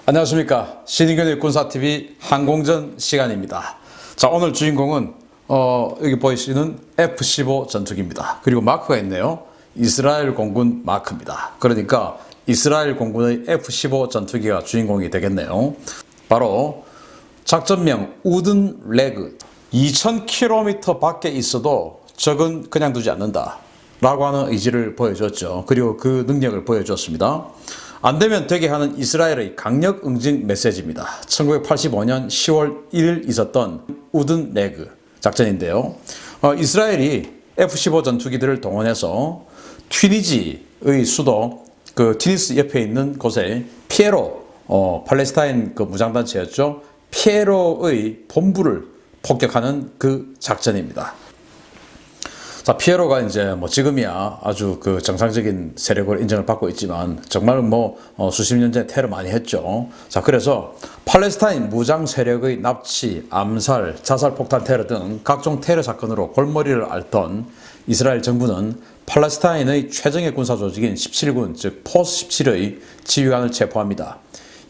안녕하십니까. 신인근의 군사TV 항공전 시간입니다. 자, 오늘 주인공은 여기 보이시는 F-15 전투기입니다. 그리고 마크가 있네요. 이스라엘 공군 마크입니다. 그러니까 이스라엘 공군의 F-15 전투기가 주인공이 되겠네요. 바로 작전명 우든 레그. 2000km 밖에 있어도 적은 그냥 두지 않는다 라고 하는 의지를 보여줬죠. 그리고 그 능력을 보여줬습니다. 안되면 되게 하는 이스라엘의 강력 응징 메시지입니다. 1985년 10월 1일 있었던 우든 레그 작전인데요. 이스라엘이 F-15 전투기들을 동원해서 튀니지의 수도 튀니스 옆에 있는 곳에 피에로, 팔레스타인 무장단체였죠. 피에로의 본부를 폭격하는 그 작전입니다. 자, 피에로가 이제 지금이야 아주 정상적인 세력으로 인정을 받고 있지만 정말 수십 년 전에 테러 많이 했죠. 자, 그래서 팔레스타인 무장 세력의 납치, 암살, 자살 폭탄 테러 등 각종 테러 사건으로 골머리를 앓던 이스라엘 정부는 팔레스타인의 최정예 군사 조직인 17군, 즉 포스 17의 지휘관을 체포합니다.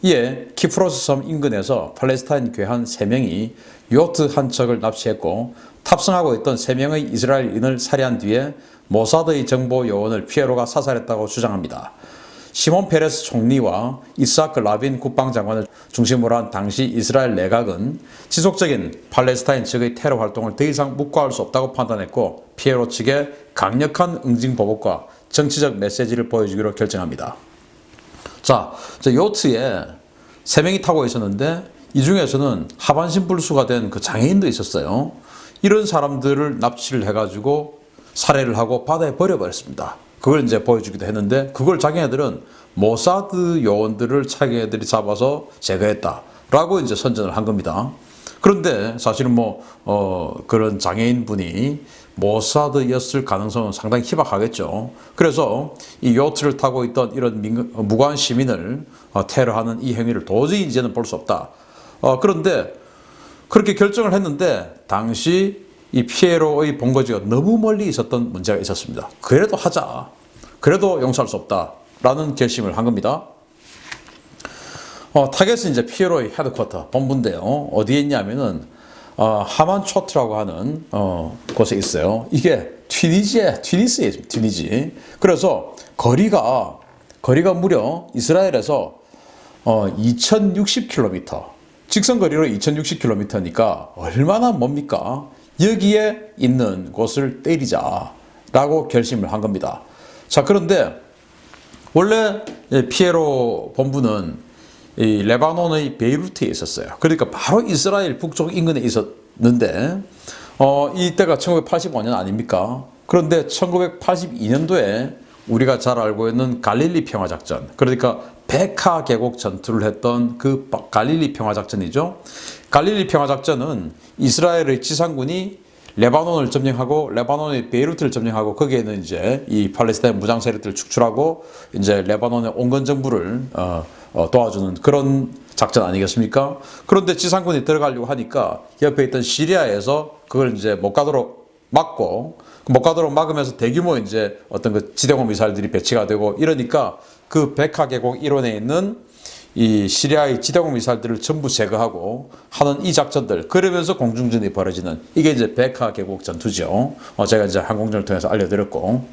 이에 키프로스 섬 인근에서 팔레스타인 괴한 3명이 요트 한 척을 납치했고 탑승하고 있던 3명의 이스라엘인을 살해한 뒤에 모사드의 정보 요원을 피에로가 사살했다고 주장합니다. 시몬 페레스 총리와 이스하크 라빈 국방장관을 중심으로 한 당시 이스라엘 내각은 지속적인 팔레스타인 측의 테러 활동을 더 이상 묵과할 수 없다고 판단했고 피에로 측에 강력한 응징 보복과 정치적 메시지를 보여주기로 결정합니다. 자, 요트에 3명이 타고 있었는데 이 중에서는 하반신 불수가 된 장애인도 있었어요. 이런 사람들을 납치를 해가지고 살해를 하고 바다에 버려버렸습니다. 그걸 이제 보여주기도 했는데 그걸 자기네들은 모사드 요원들을 자기네들이 잡아서 제거했다라고 이제 선전을 한 겁니다. 그런데 사실은 그런 장애인 분이 모사드였을 가능성은 상당히 희박하겠죠. 그래서 이 요트를 타고 있던 이런 무고한 시민을 테러하는 이 행위를 도저히 이제는 볼 수 없다. 그런데 그렇게 결정을 했는데 당시 이 피에로의 본거지가 너무 멀리 있었던 문제가 있었습니다. 그래도 하자. 그래도 용서할 수 없다라는 결심을 한 겁니다. 타겟은 이제 피에로의 헤드쿼터, 본부인데요. 어디에 있냐면은 하만초트라고 하는 곳에 있어요. 이게 튀니스에 있습니다. 튀니지. 그래서 거리가 무려 이스라엘에서 2060km, 직선거리로 2060km니까 얼마나 멉니까? 여기에 있는 곳을 때리자라고 결심을 한 겁니다. 자, 그런데 원래 피에로 본부는 이 레바논의 베이루트에 있었어요. 그러니까 바로 이스라엘 북쪽 인근에 있었는데 이때가 1985년 아닙니까? 그런데 1982년도에 우리가 잘 알고 있는 갈릴리 평화작전, 그러니까 베카 계곡 전투를 했던 그 갈릴리 평화작전이죠. 갈릴리 평화작전은 이스라엘의 지상군이 레바논을 점령하고 레바논의 베이루트를 점령하고 거기에는 이제 이 팔레스타인 무장 세력들을 축출하고 이제 레바논의 온건 정부를 도와주는 그런 작전 아니겠습니까? 그런데 지상군이 들어가려고 하니까 옆에 있던 시리아에서 그걸 이제 못 가도록 막으면서 대규모 이제 어떤 지대공 미사일들이 배치가 되고 이러니까 그 베카 계곡 일원에 있는 이 시리아의 지대공 미사일들을 전부 제거하고 하는 이 작전들, 그러면서 공중전이 벌어지는 이게 이제 베카 계곡 전투죠. 제가 이제 항공전을 통해서 알려드렸고,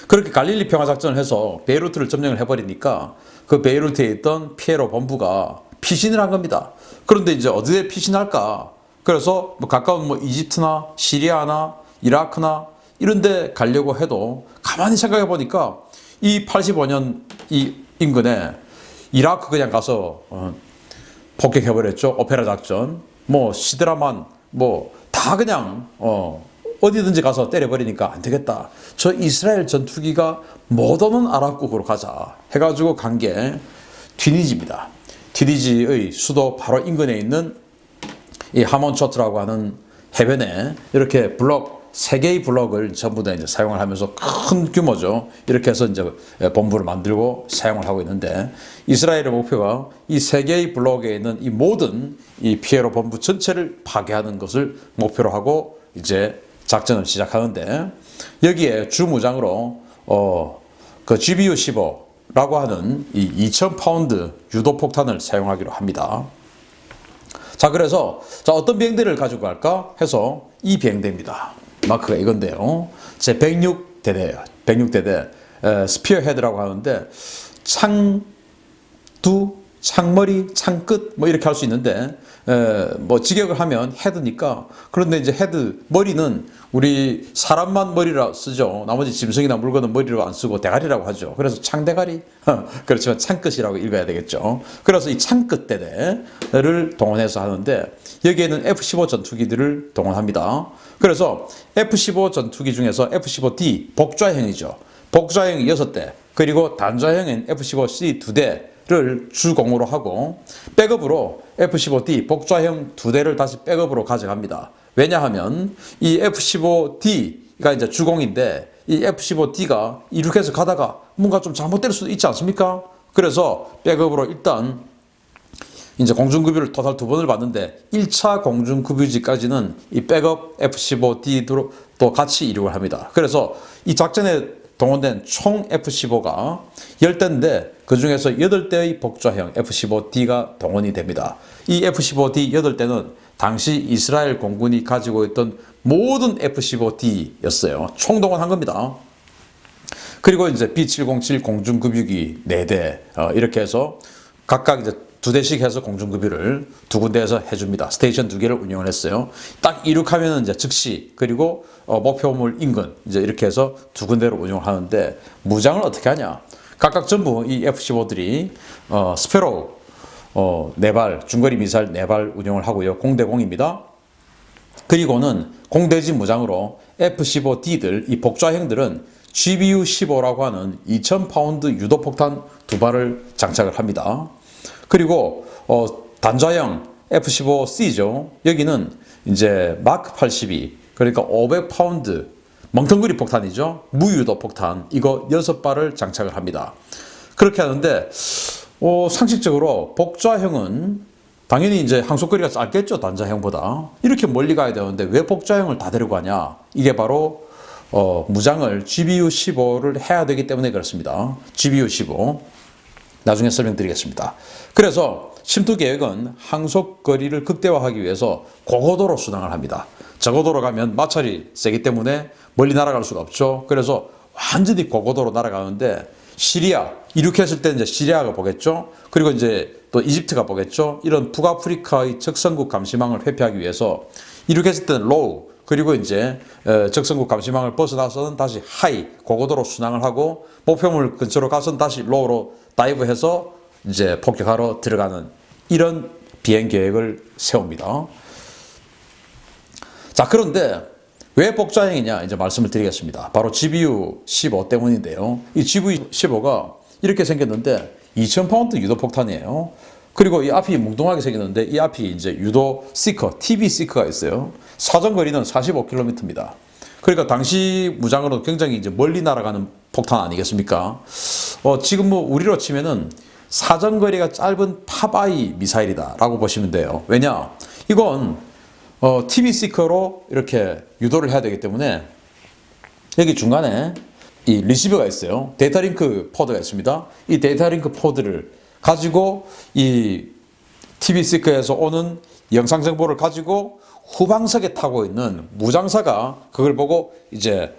그렇게 갈릴리 평화작전을 해서 베이루트를 점령을 해버리니까 그 베이루트에 있던 피에로 본부가 피신을 한 겁니다. 그런데 이제 어디에 피신할까? 그래서 가까운 이집트나 시리아나 이라크나 이런 데 가려고 해도 가만히 생각해 보니까 이 85년 이 인근에 이라크 그냥 가서 폭격해버렸죠. 오페라 작전. 시드라만 다 그냥 어디든지 가서 때려버리니까 안 되겠다. 저 이스라엘 전투기가 못 오는 아랍국으로 가자 해가지고 간 게 튀니지입니다. 튀니지의 수도 바로 인근에 있는 이 하몬초트라고 하는 해변에 이렇게 3개의 블럭을 전부 다 이제 사용을 하면서 큰 규모죠. 이렇게 해서 이제 본부를 만들고 사용을 하고 있는데 이스라엘의 목표가 이 3개의 블럭에 있는 이 모든 이 피에로 본부 전체를 파괴하는 것을 목표로 하고 이제 작전을 시작하는데 여기에 주 무장으로 GBU-15 라고 하는 이 2000파운드 유도폭탄을 사용하기로 합니다. 자, 그래서 자, 어떤 비행대를 가지고 갈까 해서 이 비행대입니다. 마크가 이건데요. 제 106대대예요. 106대대 스피어 헤드라고 하는데 창두, 창머리, 창끝 뭐 이렇게 할 수 있는데 뭐 직역을 하면 헤드니까. 그런데 이제 헤드 머리는 우리 사람만 머리라 쓰죠. 나머지 짐승이나 물건은 머리로 안 쓰고 대가리라고 하죠. 그래서 창대가리. 그렇지만 창끝이라고 읽어야 되겠죠. 그래서 이 창끝 대대를 동원해서 하는데 여기에는 F-15 전투기들을 동원합니다. 그래서 F-15 전투기 중에서 F-15D 복좌형이죠. 복좌형이 6대 그리고 단좌형인 F-15C 2대를 주공으로 하고 백업으로 F-15D 복좌형 2대를 다시 백업으로 가져갑니다. 왜냐하면 이 F-15D가 이제 주공인데 이 F-15D가 이렇게 해서 가다가 뭔가 좀 잘못될 수도 있지 않습니까? 그래서 백업으로 일단 이제 공중급유를 토탈 2번을 받는데 1차 공중급유지까지는 이 백업 F-15D도 또 같이 이륙을 합니다. 그래서 이 작전에 동원된 총 F-15가 10대인데 그 중에서 8대의 복좌형 F-15D가 동원이 됩니다. 이 F-15D 8대는 당시 이스라엘 공군이 가지고 있던 모든 F-15D였어요. 총동원한 겁니다. 그리고 이제 B-707 공중급유기 4대 이렇게 해서 각각 이제 2대씩 해서 공중급유를 2군데에서 해줍니다. 스테이션 2개를 운영을 했어요. 딱 이륙하면 이제 즉시 그리고 목표물 인근 이제 이렇게 해서 2군데로 운영을 하는데 무장을 어떻게 하냐? 각각 전부 이 F-15들이 스페로우 4발 중거리 미사일 4발 운영을 하고요. 공대공입니다. 그리고는 공대지 무장으로 F-15D들 이 복좌형들은 GBU-15라고 하는 2000파운드 유도폭탄 2발을 장착을 합니다. 그리고 단좌형 F-15C죠. 여기는 이제 마크 82 그러니까 500파운드 멍텅구리 폭탄이죠. 무유도 폭탄 이거 6발을 장착을 합니다. 그렇게 하는데 상식적으로 복좌형은 당연히 이제 항속거리가 짧겠죠. 단좌형보다. 이렇게 멀리 가야 되는데 왜 복좌형을 다 데리고 가냐? 이게 바로 무장을 GBU-15를 해야 되기 때문에 그렇습니다. GBU-15 나중에 설명드리겠습니다. 그래서 침투 계획은 항속거리를 극대화하기 위해서 고고도로 순항을 합니다. 저고도로 가면 마찰이 세기 때문에 멀리 날아갈 수가 없죠. 그래서 완전히 고고도로 날아가는데 시리아 이렇게 했을 때 이제 시리아가 보겠죠. 그리고 이제 또 이집트가 보겠죠. 이런 북아프리카의 적성국 감시망을 회피하기 위해서 이렇게 했을 때는 로우 그리고 이제 적성국 감시망을 벗어나서는 다시 하이 고고도로 순항을 하고 목표물 근처로 가서는 다시 로우로 다이브해서 이제 폭격하러 들어가는 이런 비행 계획을 세웁니다. 자, 그런데 왜 복좌형이냐 이제 말씀을 드리겠습니다. 바로 GBU-15 때문인데요. 이 GBU-15가 이렇게 생겼는데 2000파운드 유도폭탄이에요. 그리고 이 앞이 뭉뚱하게 생겼는데 이 앞이 이제 유도 시커, TV 시커가 있어요. 사정거리는 45km입니다. 그러니까 당시 무장으로 굉장히 이제 멀리 날아가는 폭탄 아니겠습니까? 지금 뭐 우리로 치면은 사정거리가 짧은 팝아이 미사일이다라고 보시면 돼요. 왜냐? 이건 TV 시커로 이렇게 유도를 해야 되기 때문에 여기 중간에 이 리시버가 있어요. 데이터 링크 포드가 있습니다. 이 데이터 링크 포드를 가지고 이 TV 시커에서 오는 영상 정보를 가지고 후방석에 타고 있는 무장사가 그걸 보고 이제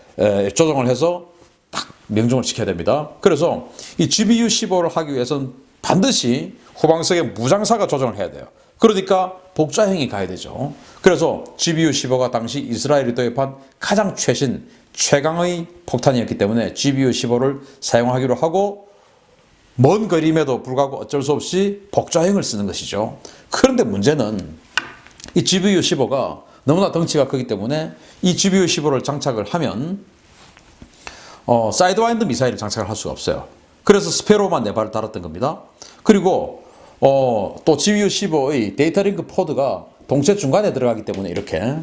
조정을 해서 딱 명중을 시켜야 됩니다. 그래서 이 GBU-15를 하기 위해서는 반드시 후방석에 무장사가 조정을 해야 돼요. 그러니까 복좌형이 가야 되죠. 그래서 GBU-15가 당시 이스라엘이 도입한 가장 최강의 폭탄이었기 때문에 GBU-15를 사용하기로 하고 먼 거리임에도 불구하고 어쩔 수 없이 복좌형을 쓰는 것이죠. 그런데 문제는 이 GBU-15가 너무나 덩치가 크기 때문에 이 GBU-15를 장착을 하면 사이드와인드 미사일을 장착을 할 수가 없어요. 그래서 스페로만 4발을 달았던 겁니다. 그리고 또 GBU-15의 데이터 링크 포드가 동체 중간에 들어가기 때문에 이렇게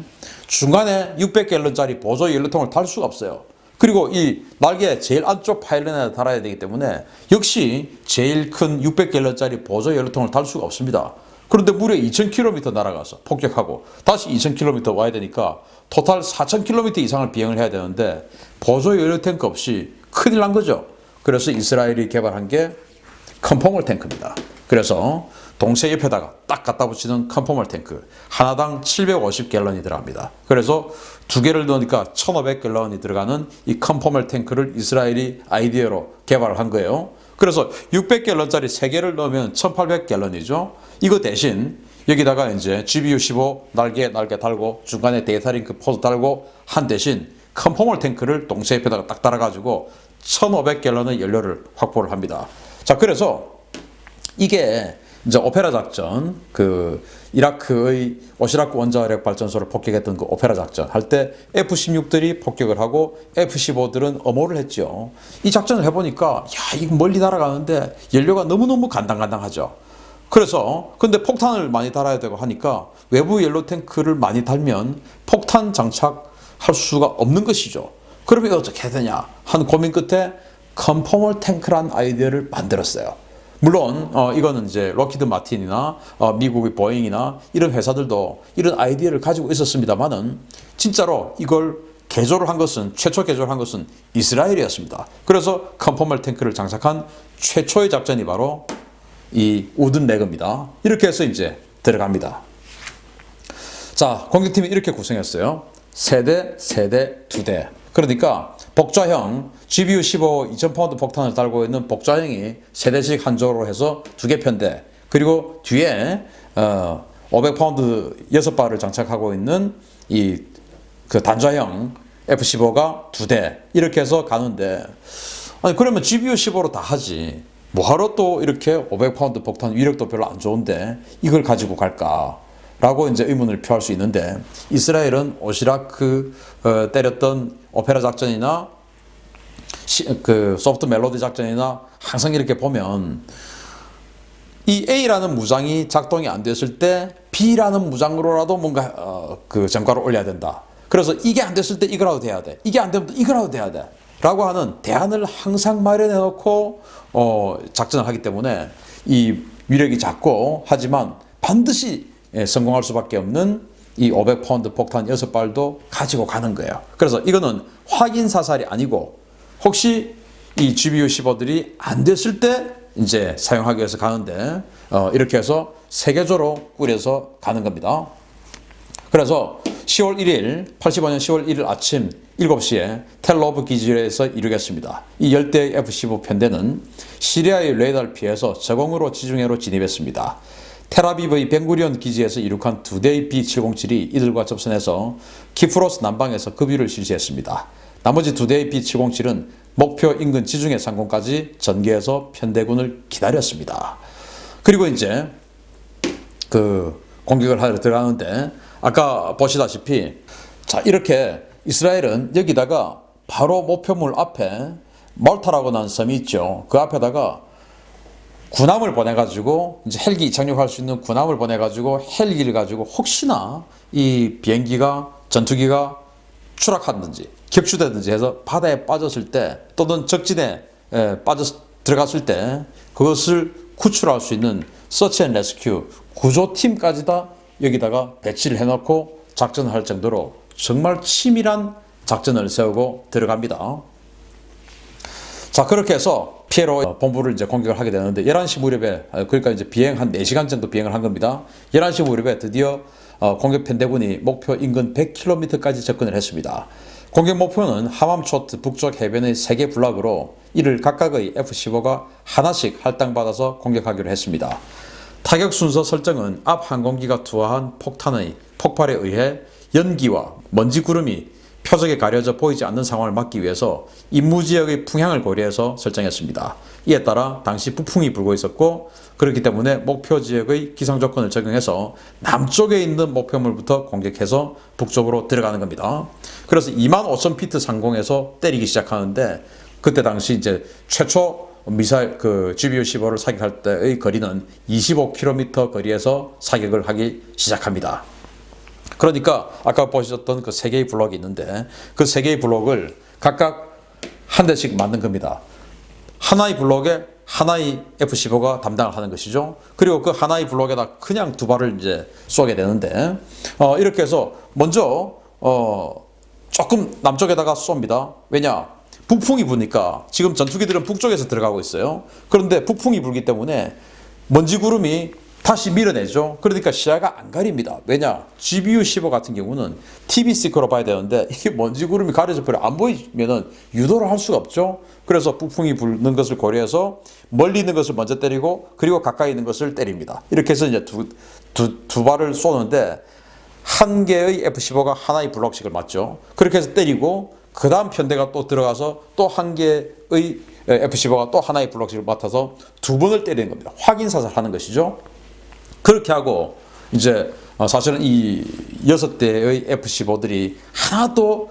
중간에 600갤런짜리 보조 연료통을 달 수가 없어요. 그리고 이 날개 제일 안쪽 파일런에 달아야 되기 때문에 역시 제일 큰 600갤런짜리 보조 연료통을 달 수가 없습니다. 그런데 무려 2000km 날아가서 폭격하고 다시 2000km 와야 되니까 토탈 4000km 이상을 비행을 해야 되는데 보조 연료 탱크 없이 큰일 난 거죠. 그래서 이스라엘이 개발한 게 컨포멀 탱크입니다. 그래서 동체 옆에다가 딱 갖다 붙이는 컨포멀 탱크 하나당 750갤런이 들어갑니다. 그래서 두 개를 넣으니까 1500갤런이 들어가는 이 컨포멀 탱크를 이스라엘이 아이디어로 개발을 한 거예요. 그래서 600갤런짜리 3개를 넣으면 1800갤런이죠. 이거 대신 여기다가 이제 GBU-15 날개 달고 중간에 데이터 링크 포드 달고 한 대신 컨포멀 탱크를 동체 옆에다가 딱 달아가지고 1500갤런의 연료를 확보를 합니다. 자, 그래서 이게 이제 오페라 작전, 그 이라크의 오시라크 원자력 발전소를 폭격했던 그 오페라 작전 할 때 F-16들이 폭격을 하고 F-15들은 엄호를 했죠. 이 작전을 해보니까 야, 이거 멀리 날아가는데 연료가 너무너무 간당간당하죠. 그래서 근데 폭탄을 많이 달아야 되고 하니까 외부 연료 탱크를 많이 달면 폭탄 장착할 수가 없는 것이죠. 그러면 어떻게 해야 되냐 한 고민 끝에 컨포멀 탱크란 아이디어를 만들었어요. 물론 이거는 이제 록히드 마틴이나 미국의 보잉이나 이런 회사들도 이런 아이디어를 가지고 있었습니다만은 진짜로 이걸 개조를 한 것은 최초 개조를 한 것은 이스라엘이었습니다. 그래서 컨포멀 탱크를 장착한 최초의 작전이 바로 이 우든 레그입니다. 이렇게 해서 이제 들어갑니다. 자, 공격팀이 이렇게 구성했어요. 세대, 2대. 그러니까 복좌형 GBU-15 2000파운드 폭탄을 달고 있는 복좌형이 세대씩 한 조로 해서 2개 편대, 그리고 뒤에 500파운드 6발을 장착하고 있는 이 그 단좌형 F-15가 2대 이렇게 해서 가는데, 아니 그러면 GBU-15로 다 하지 뭐하러 또 이렇게 500파운드 폭탄 위력도 별로 안 좋은데 이걸 가지고 갈까? 라고 이제 의문을 표할 수 있는데, 이스라엘은 오시라크 때렸던 오페라 작전이나 그 소프트 멜로디 작전이나 항상 이렇게 보면 이 A라는 무장이 작동이 안 됐을 때 B라는 무장으로라도 뭔가 그 전과를 올려야 된다. 그래서 이게 안 됐을 때 이거라도 돼야 돼. 이게 안 되면 이거라도 돼야 돼. 라고 하는 대안을 항상 마련해 놓고 작전을 하기 때문에 이 위력이 작고 하지만 반드시 성공할 수밖에 없는 이 500파운드 폭탄 6발도 가지고 가는 거예요. 그래서 이거는 확인 사살이 아니고 혹시 이 GBU-15들이 안 됐을 때 이제 사용하기 위해서 가는데 이렇게 해서 3개조로 꾸려서 가는 겁니다. 그래서 10월 1일, 85년 10월 1일 아침 7시에 텔로브 기지에서 이루겠습니다. 이 열대 F-15 편대는 시리아의 레이더를 피해서 저공으로 지중해로 진입했습니다. 텔아비브의 벤구리온 기지에서 이륙한 2대의 B-707이 이들과 접선해서 키프로스 남방에서 급유를 실시했습니다. 나머지 2대의 B-707은 목표 인근 지중해 상공까지 전개해서 편대군을 기다렸습니다. 그리고 이제 그 공격을 하러 들어가는데 아까 보시다시피 자, 이렇게 이스라엘은 여기다가 바로 목표물 앞에 몰타라고 난 섬이 있죠. 그 앞에다가 군함을 보내가지고 이제 헬기 착륙할 수 있는 군함을 보내가지고 헬기를 가지고 혹시나 이 비행기가 전투기가 추락하든지 격추되든지 해서 바다에 빠졌을 때 또는 적진에 들어갔을 때 그것을 구출할 수 있는 서치 앤 레스큐 구조팀까지 다 여기다가 배치를 해놓고 작전을 할 정도로 정말 치밀한 작전을 세우고 들어갑니다. 자, 그렇게 해서 피에로 본부를 이제 공격을 하게 되는데 11시 무렵에, 그러니까 이제 비행 한 4시간 정도 비행을 한 겁니다. 11시 무렵에 드디어 공격 편대군이 목표 인근 100km까지 접근을 했습니다. 공격 목표는 하맘초트 북쪽 해변의 3개 블락으로 이를 각각의 F-15가 하나씩 할당받아서 공격하기로 했습니다. 타격 순서 설정은 앞 항공기가 투하한 폭탄의 폭발에 의해 연기와 먼지 구름이 표적에 가려져 보이지 않는 상황을 막기 위해서 임무지역의 풍향을 고려해서 설정했습니다. 이에 따라 당시 북풍이 불고 있었고 그렇기 때문에 목표 지역의 기상조건을 적용해서 남쪽에 있는 목표물부터 공격해서 북쪽으로 들어가는 겁니다. 그래서 25,000피트 상공에서 때리기 시작하는데 그때 당시 이제 최초 미사일 그 GBU-15를 사격할 때의 거리는 25km 거리에서 사격을 하기 시작합니다. 그러니까 아까 보셨던 그 3개의 블록이 있는데 그 3개의 블록을 각각 한 대씩 만든 겁니다. 하나의 블록에 하나의 F-15가 담당을 하는 것이죠. 그리고 그 하나의 블록에다 그냥 2발을 이제 쏘게 되는데 이렇게 해서 먼저 조금 남쪽에다가 쏩니다. 왜냐? 북풍이 부니까 지금 전투기들은 북쪽에서 들어가고 있어요. 그런데 북풍이 불기 때문에 먼지 구름이 다시 밀어내죠. 그러니까 시야가 안 가립니다. 왜냐? GBU-15 같은 경우는 TV 스티커로 봐야 되는데 이게 먼지 구름이 가려져 버려 안 보이면은 유도를 할 수가 없죠. 그래서 북풍이 부는 것을 고려해서 멀리 있는 것을 먼저 때리고 그리고 가까이 있는 것을 때립니다. 이렇게 해서 이제 두 발을 쏘는데 한 개의 F-15가 하나의 블록씩을 맞죠. 그렇게 해서 때리고 그 다음 편대가 또 들어가서 또 한 개의 F-15가 또 하나의 블록씩을 맡아서 두 번을 때리는 겁니다. 확인 사살하는 것이죠. 그렇게 하고 이제 사실은 이 6대의 F-15들이 하나도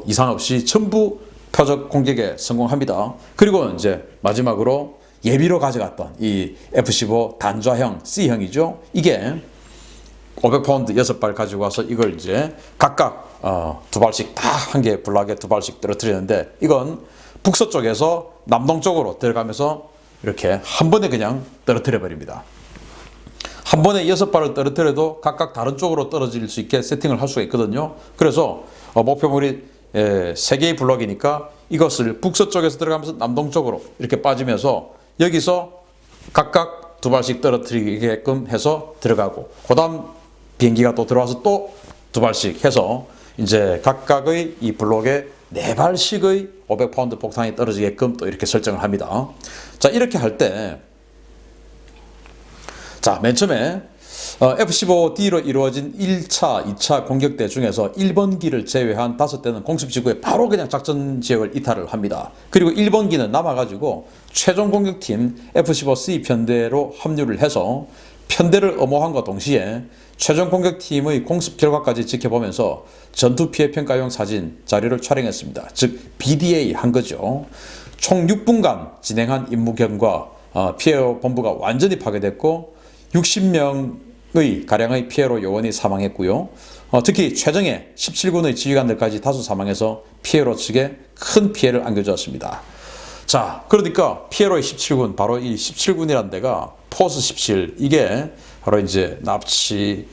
이상 없이 전부 표적 공격에 성공합니다. 그리고 이제 마지막으로 예비로 가져갔던 이 F-15 단좌형 C형이죠. 이게 500파운드 6발 가지고 와서 이걸 이제 각각 두 발씩 다 한 개 블락에 두 발씩 떨어뜨리는데 이건 북서쪽에서 남동쪽으로 들어가면서 이렇게 한 번에 그냥 떨어뜨려 버립니다. 한 번에 6발을 떨어뜨려도 각각 다른 쪽으로 떨어질 수 있게 세팅을 할 수가 있거든요. 그래서 목표물이 3개의 블럭이니까 이것을 북서쪽에서 들어가면서 남동쪽으로 이렇게 빠지면서 여기서 각각 두 발씩 떨어뜨리게끔 해서 들어가고 그 다음 비행기가 또 들어와서 또 두 발씩 해서 이제 각각의 이 블록에 4발씩의 500파운드 폭탄이 떨어지게끔 또 이렇게 설정을 합니다. 자, 이렇게 할 때 자, 맨 처음에 F-15D로 이루어진 1차, 2차 공격대 중에서 1번기를 제외한 5대는 공습지구에 바로 그냥 작전 지역을 이탈을 합니다. 그리고 1번기는 남아가지고 최종 공격팀 F-15C 편대로 합류를 해서 편대를 엄호함과 동시에 최종 공격팀의 공습 결과까지 지켜보면서 전투 피해 평가용 사진 자료를 촬영했습니다. 즉 BDA 한 거죠. 총 6분간 진행한 임무 결과 피해 본부가 완전히 파괴됐고 60명의 가량의 피해로 요원이 사망했고요. 특히 최정예 17군의 지휘관들까지 다수 사망해서 피해로 측에 큰 피해를 안겨주었습니다. 자, 그러니까 피해로의 17군, 바로 이 17군이라는 데가 포스 17, 이게 바로 이제 납치,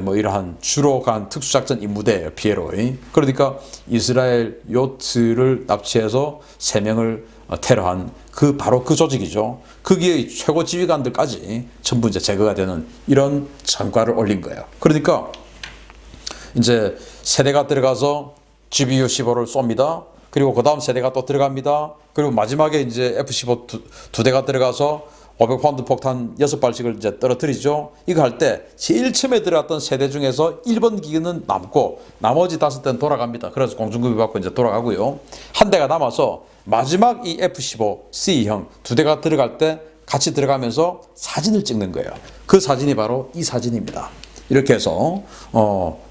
뭐 이러한 주로 간 특수작전 임무대예요, 피해로의. 그러니까 이스라엘 요트를 납치해서 3명을 테러한 바로 그 조직이죠. 거기에 최고 지휘관들까지 전부 이제 제거가 되는 이런 전과를 올린 거예요. 그러니까 이제 세대가 들어가서 GBU-15를 쏩니다. 그리고 그 다음 세대가 또 들어갑니다. 그리고 마지막에 이제 F-15 두 대가 들어가서 500파운드 폭탄 6발씩을 이제 떨어뜨리죠. 이거 할 때 제일 처음에 들어갔던 세대 중에서 1번 기는 남고 나머지 5대는 돌아갑니다. 그래서 공중급유 받고 이제 돌아가고요. 한 대가 남아서 마지막 이 F-15C형 두 대가 들어갈 때 같이 들어가면서 사진을 찍는 거예요. 그 사진이 바로 이 사진입니다. 이렇게 해서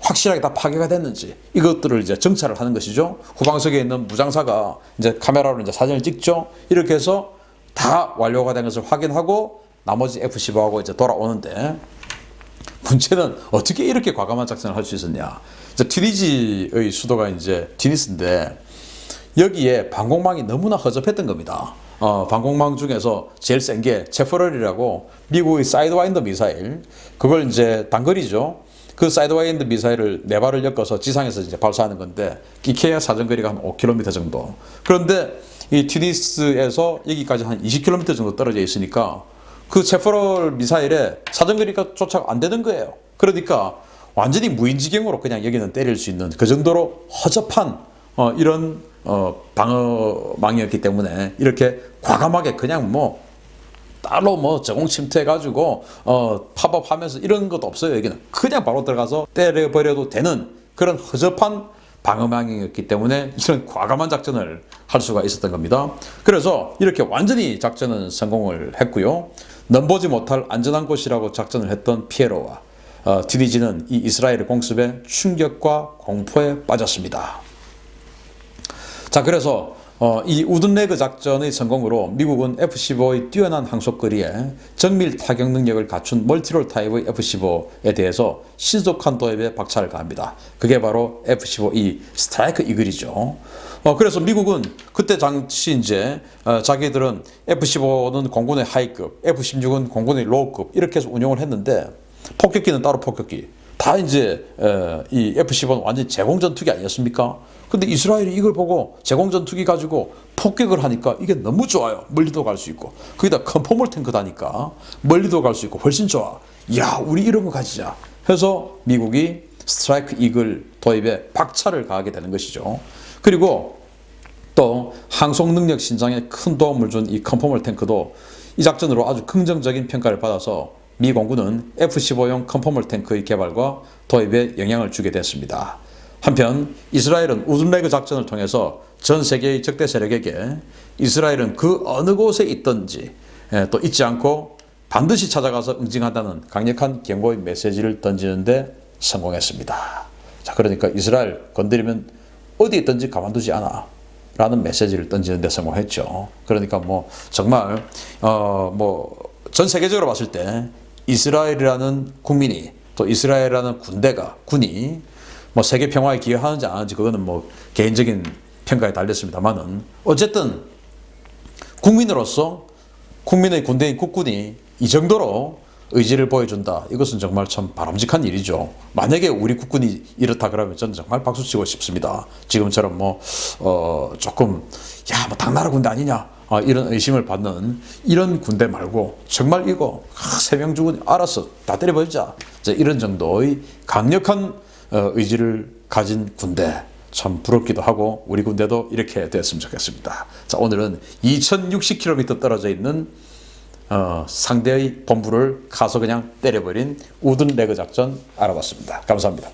확실하게 다 파괴가 됐는지 이것들을 이제 정찰을 하는 것이죠. 후방석에 있는 무장사가 이제 카메라로 이제 사진을 찍죠. 이렇게 해서 다 완료가 된 것을 확인하고 나머지 F-15하고 이제 돌아오는데 문제는 어떻게 이렇게 과감한 작전을 할 수 있었냐. 이제 튀니지의 수도가 이제 튀니스인데 여기에 방공망이 너무나 허접했던 겁니다. 방공망 중에서 제일 센 게 제퍼럴이라고 미국의 사이드와인더 미사일, 그걸 이제 단거리죠. 그 사이드와인더 미사일을 4발을 엮어서 지상에서 이제 발사하는 건데 기케야 사정거리가 한 5km 정도. 그런데 이 튀니스에서 여기까지 한 20km 정도 떨어져 있으니까 그 제퍼럴 미사일에 사정거리가 조차가 안 되는 거예요. 그러니까 완전히 무인지경으로 그냥 여기는 때릴 수 있는 그 정도로 허접한 이런 방어망이었기 때문에 이렇게 과감하게 그냥 뭐 따로 뭐 제공 침투해가지고 팝업하면서 이런 것도 없어요. 여기는 그냥 바로 들어가서 때려버려도 되는 그런 허접한 방어망이었기 때문에 이런 과감한 작전을 할 수가 있었던 겁니다. 그래서 이렇게 완전히 작전은 성공을 했고요. 넘보지 못할 안전한 곳이라고 작전을 했던 피에로와 튀니지는 이 이스라엘의 공습에 충격과 공포에 빠졌습니다. 자, 그래서 이 우든레그 작전의 성공으로 미국은 F-15의 뛰어난 항속거리에 정밀 타격 능력을 갖춘 멀티롤 타입의 F-15에 대해서 신속한 도입에 박차를 가합니다. 그게 바로 F-15E 스트라이크 이글이죠. 그래서 미국은 그때 당시 이제 자기들은 F-15는 공군의 하이급, F-16은 공군의 로우급 이렇게 해서 운용을 했는데 폭격기는 따로 폭격기, 다 이제 이 F-15는 완전 제공 전투기 아니었습니까? 근데 이스라엘이 이걸 보고 제공 전투기 가지고 폭격을 하니까 이게 너무 좋아요. 멀리도 갈 수 있고. 거기다 컨포멀 탱크다니까 멀리도 갈 수 있고 훨씬 좋아. 야, 우리 이런 거 가지자. 해서 미국이 스트라이크 이글 도입에 박차를 가하게 되는 것이죠. 그리고 또 항속 능력 신장에 큰 도움을 준 이 컨포멀 탱크도 이 작전으로 아주 긍정적인 평가를 받아서 미 공군은 F-15용 컨포멀 탱크의 개발과 도입에 영향을 주게 됐습니다. 한편 이스라엘은 우든레그 작전을 통해서 전 세계의 적대 세력에게 이스라엘은 그 어느 곳에 있든지 또 잊지 않고 반드시 찾아가서 응징한다는 강력한 경고의 메시지를 던지는 데 성공했습니다. 자, 그러니까 이스라엘 건드리면 어디 있든지 가만두지 않아 라는 메시지를 던지는 데 성공했죠. 그러니까 뭐 정말 뭐 전 세계적으로 봤을 때 이스라엘이라는 국민이 또 이스라엘이라는 군이 뭐 세계 평화에 기여하는지 안 하는지 그거는 뭐 개인적인 평가에 달렸습니다만은 어쨌든 국민으로서 국민의 군대인 국군이 이 정도로 의지를 보여준다. 이것은 정말 참 바람직한 일이죠. 만약에 우리 국군이 이렇다 그러면 저는 정말 박수치고 싶습니다. 지금처럼 뭐 조금 뭐 당나라 군대 아니냐 이런 의심을 받는 이런 군대 말고 정말 이거 3명 죽으니 알았어 다 때려버리자 이런 정도의 강력한 의지를 가진 군대 참 부럽기도 하고 우리 군대도 이렇게 됐으면 좋겠습니다. 자, 오늘은 2060km 떨어져 있는 상대의 본부를 가서 그냥 때려버린 우든 레그 작전 알아봤습니다. 감사합니다.